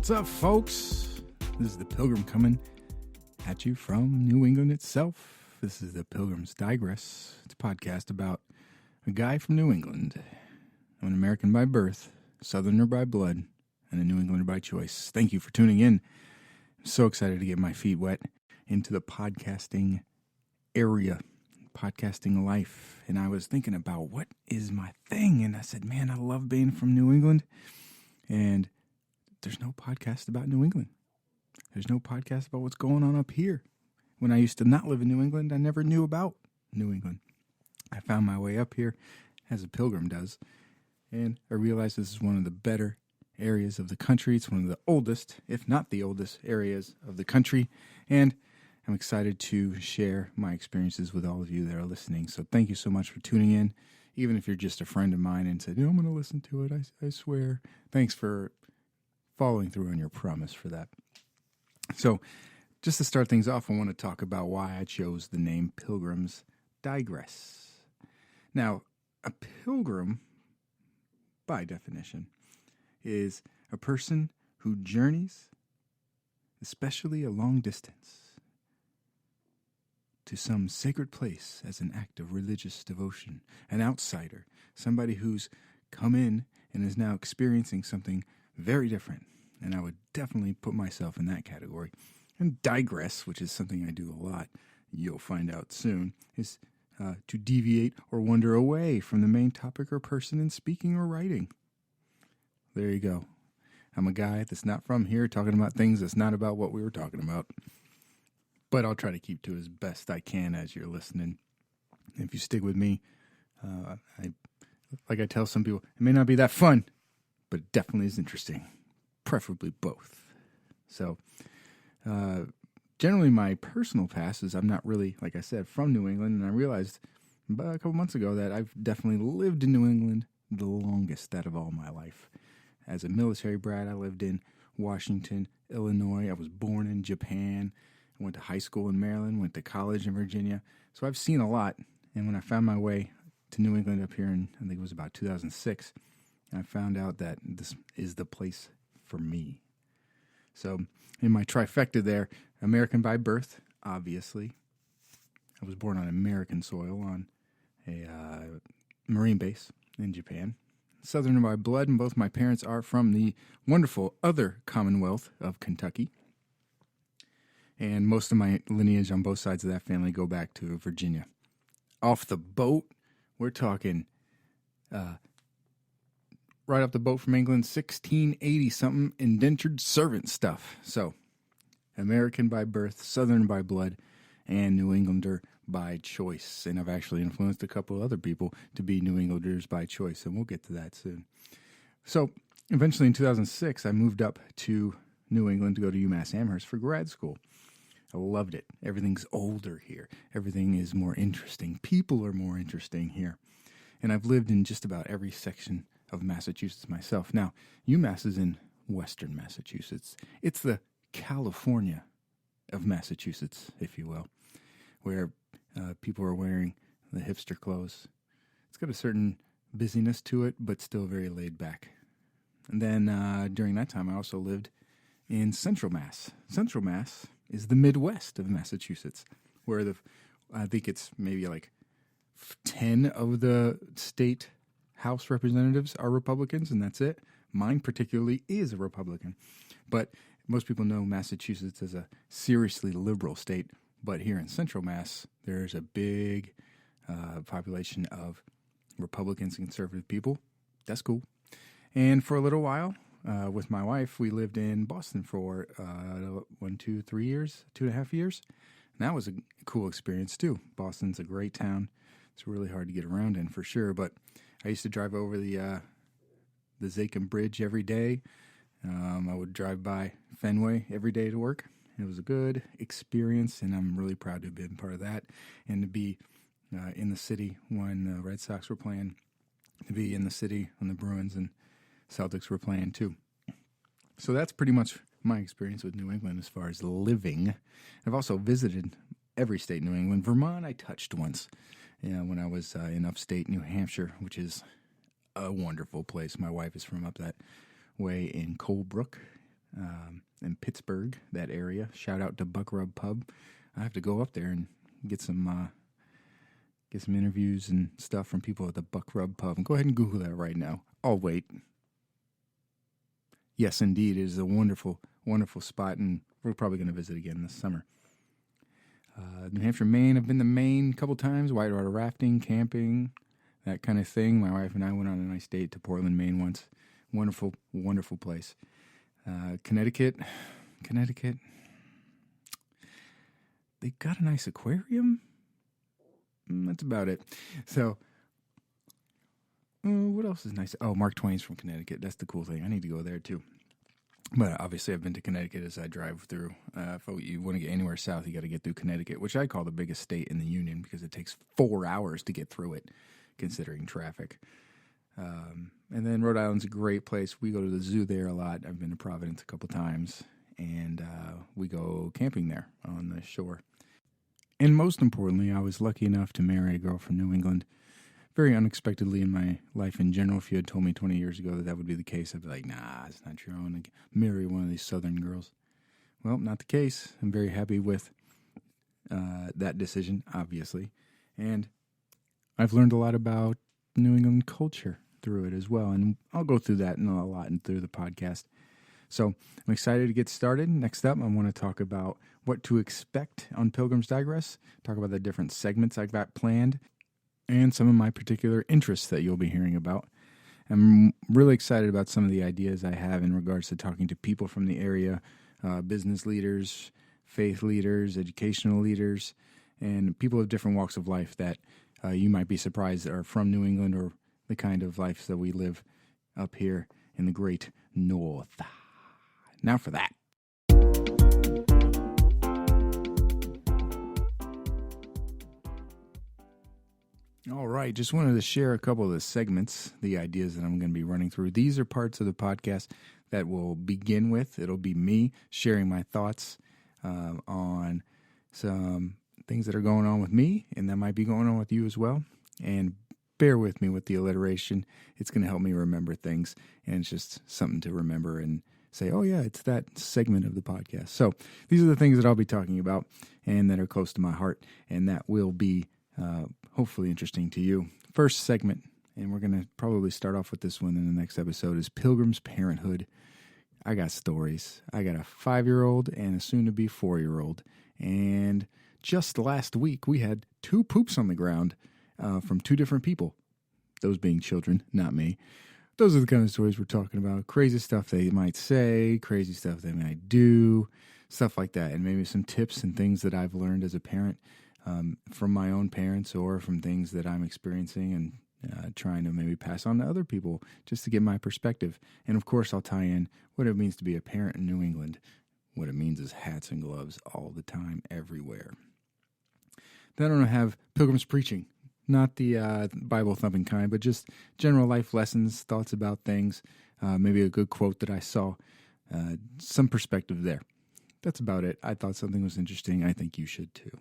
What's up, folks? This is the Pilgrim coming at you from New England itself. This is the Pilgrims Digress. It's a podcast about a guy from New England. I'm an American by birth, Southerner by blood, and a New Englander by choice. Thank you for tuning in. I'm so excited to get my feet wet into the podcasting area, podcasting life. And I was thinking about what is my thing. And I said, man, I love being from New England. And there's no podcast about New England. There's no podcast about what's going on up here. When I used to not live in New England, I never knew about New England. I found my way up here, as a pilgrim does, and I realized this is one of the better areas of the country. It's one of the oldest, if not the oldest, areas of the country, and I'm excited to share my experiences with all of you that are listening. So thank you so much for tuning in, even if you're just a friend of mine and said, I'm going to listen to it, I swear. Thanks for following through on your promise for that. So, just to start things off, I want to talk about why I chose the name Pilgrims Digress. Now, a pilgrim, by definition, is a person who journeys, especially a long distance, to some sacred place as an act of religious devotion, an outsider, somebody who's come in and is now experiencing something very different, and I would definitely put myself in that category. And digress, which is something I do a lot, you'll find out soon, is to deviate or wander away from the main topic or person in speaking or writing. There you go. I'm a guy that's not from here talking about things that's not about what we were talking about. But I'll try to keep to as best I can as you're listening. If you stick with me, like I tell some people, it may not be that fun, but it definitely is interesting, preferably both. So, generally my personal past is I'm not really, like I said, from New England, and I realized about a couple months ago that I've definitely lived in New England the longest out of all my life. As a military brat, I lived in Washington, Illinois. I was born in Japan. I went to high school in Maryland, went to college in Virginia. So I've seen a lot, and when I found my way to New England up here in, I think it was about 2006, I found out that this is the place for me. So in my trifecta there, American by birth, obviously. I was born on American soil on a Marine base in Japan. Southerner by blood, and both my parents are from the wonderful other Commonwealth of Kentucky. And most of my lineage on both sides of that family go back to Virginia. Off the boat, we're talking right off the boat from England, 1680-something indentured servant stuff. So, American by birth, Southern by blood, and New Englander by choice. And I've actually influenced a couple of other people to be New Englanders by choice, and we'll get to that soon. So, eventually in 2006, I moved up to New England to go to UMass Amherst for grad school. I loved it. Everything's older here. Everything is more interesting. People are more interesting here. And I've lived in just about every section of Massachusetts myself. Now, UMass is in western Massachusetts. It's the California of Massachusetts, if you will, where people are wearing the hipster clothes. It's got a certain busyness to it, but still very laid back. And then during that time, I also lived in Central Mass. Central Mass is the Midwest of Massachusetts, where I think it's maybe like 10 of the state House representatives are Republicans, and that's it. Mine particularly is a Republican. But most people know Massachusetts as a seriously liberal state, but here in Central Mass, there's a big population of Republicans and conservative people. That's cool. And for a little while, with my wife, we lived in Boston for 2.5 years. And that was a cool experience too. Boston's a great town. It's really hard to get around in for sure, but I used to drive over the Zachem Bridge every day. I would drive by Fenway every day to work. It was a good experience, and I'm really proud to have been part of that and to be in the city when the Red Sox were playing, to be in the city when the Bruins and Celtics were playing too. So that's pretty much my experience with New England as far as living. I've also visited every state in New England. Vermont I touched once. When I was in upstate New Hampshire, which is a wonderful place. My wife is from up that way in Colebrook, in Pittsburgh, that area. Shout out to Buck Rub Pub. I have to go up there and get some interviews and stuff from people at the Buck Rub Pub. And go ahead and Google that right now. I'll wait. Yes, indeed, it is a wonderful, wonderful spot, and we're probably going to visit again this summer. New Hampshire, Maine. I've been to Maine a couple times, whitewater rafting, camping, that kind of thing. My wife and I went on a nice date to Portland, Maine once. Wonderful, wonderful place. Connecticut. They got a nice aquarium. That's about it. So, what else is nice? Oh, Mark Twain's from Connecticut. That's the cool thing. I need to go there too. But obviously, I've been to Connecticut as I drive through. If you want to get anywhere south, you got to get through Connecticut, which I call the biggest state in the Union because it takes 4 hours to get through it, considering traffic. And then Rhode Island's a great place. We go to the zoo there a lot. I've been to Providence a couple times, and we go camping there on the shore. And most importantly, I was lucky enough to marry a girl from New England. Very unexpectedly in my life in general. If you had told me 20 years ago that would be the case, I'd be like, nah, it's not true. I want to marry one of these southern girls. Well, not the case. I'm very happy with that decision, obviously. And I've learned a lot about New England culture through it as well. And I'll go through that a lot and through the podcast. So I'm excited to get started. Next up, I want to talk about what to expect on Pilgrims Digress, talk about the different segments I've got planned, and some of my particular interests that you'll be hearing about. I'm really excited about some of the ideas I have in regards to talking to people from the area, business leaders, faith leaders, educational leaders, and people of different walks of life that you might be surprised are from New England or the kind of life that we live up here in the great North. Now for that. All right, just wanted to share a couple of the segments, the ideas that I'm going to be running through. These are parts of the podcast that will begin with. It'll be me sharing my thoughts on some things that are going on with me, and that might be going on with you as well. And bear with me with the alliteration. It's going to help me remember things, and it's just something to remember and say, oh yeah, it's that segment of the podcast. So these are the things that I'll be talking about and that are close to my heart, and that will be hopefully interesting to you. First segment, and we're going to probably start off with this one in the next episode, is Pilgrim's Parenthood. I got stories. I got a 5-year-old and a soon-to-be 4-year-old, and just last week we had 2 poops on the ground from 2 different people, those being children, not me. Those are the kind of stories we're talking about. Crazy stuff they might say, crazy stuff they might do, stuff like that, and maybe some tips and things that I've learned as a parent from my own parents or from things that I'm experiencing and trying to maybe pass on to other people just to get my perspective. And of course, I'll tie in what it means to be a parent in New England. What it means is hats and gloves all the time, everywhere. Then I'm going to have Pilgrim's Preaching. Not the Bible-thumping kind, but just general life lessons, thoughts about things, maybe a good quote that I saw, some perspective there. That's about it. I thought something was interesting. I think you should too.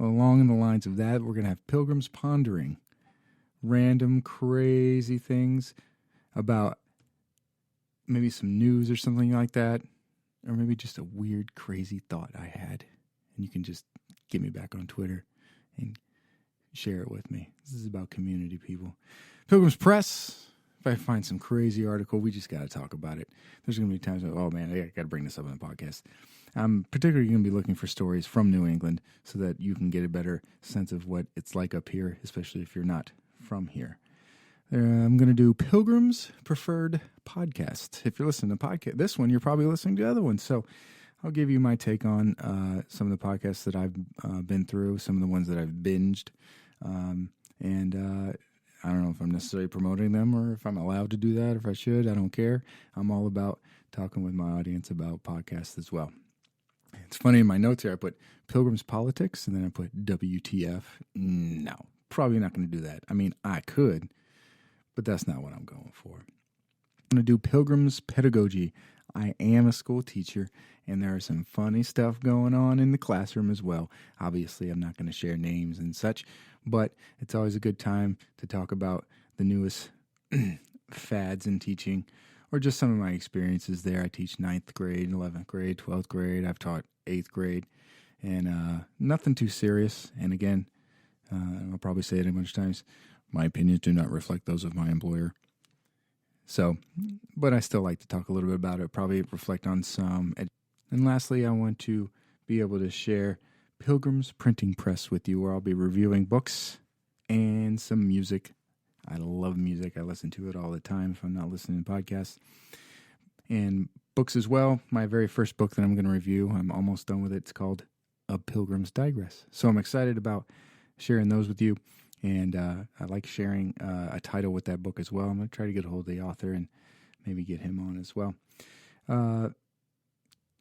Along the lines of that, we're going to have Pilgrims Pondering. Random, crazy things about maybe some news or something like that, or maybe just a weird, crazy thought I had. And you can just get me back on Twitter and share it with me. This is about community, people. Pilgrim's Press. If I find some crazy article, we just got to talk about it. There's going to be times like, oh man, I got to bring this up on the podcast. I'm particularly going to be looking for stories from New England so that you can get a better sense of what it's like up here, especially if you're not from here. I'm going to do Pilgrim's Preferred Podcast. If you're listening to this one, you're probably listening to the other ones. So I'll give you my take on some of the podcasts that I've been through, some of the ones that I've binged. And I don't know if I'm necessarily promoting them or if I'm allowed to do that, if I should. I don't care. I'm all about talking with my audience about podcasts as well. It's funny, in my notes here, I put Pilgrim's Politics, and then I put WTF. No, probably not going to do that. I mean, I could, but that's not what I'm going for. I'm going to do Pilgrim's Pedagogy. I am a school teacher, and there is some funny stuff going on in the classroom as well. Obviously, I'm not going to share names and such, but it's always a good time to talk about the newest fads in teaching, or just some of my experiences there. I teach 9th grade, 11th grade, 12th grade. I've taught 8th grade, and nothing too serious. And again, I'll probably say it a bunch of times, my opinions do not reflect those of my employer. So, but I still like to talk a little bit about it, probably reflect on some. And lastly, I want to be able to share Pilgrim's Printing Press with you, where I'll be reviewing books and some music. I love music. I listen to it all the time if I'm not listening to podcasts. And books as well. My very first book that I'm going to review, I'm almost done with it. It's called A Pilgrim's Digress. So I'm excited about sharing those with you. And I like sharing a title with that book as well. I'm going to try to get a hold of the author and maybe get him on as well.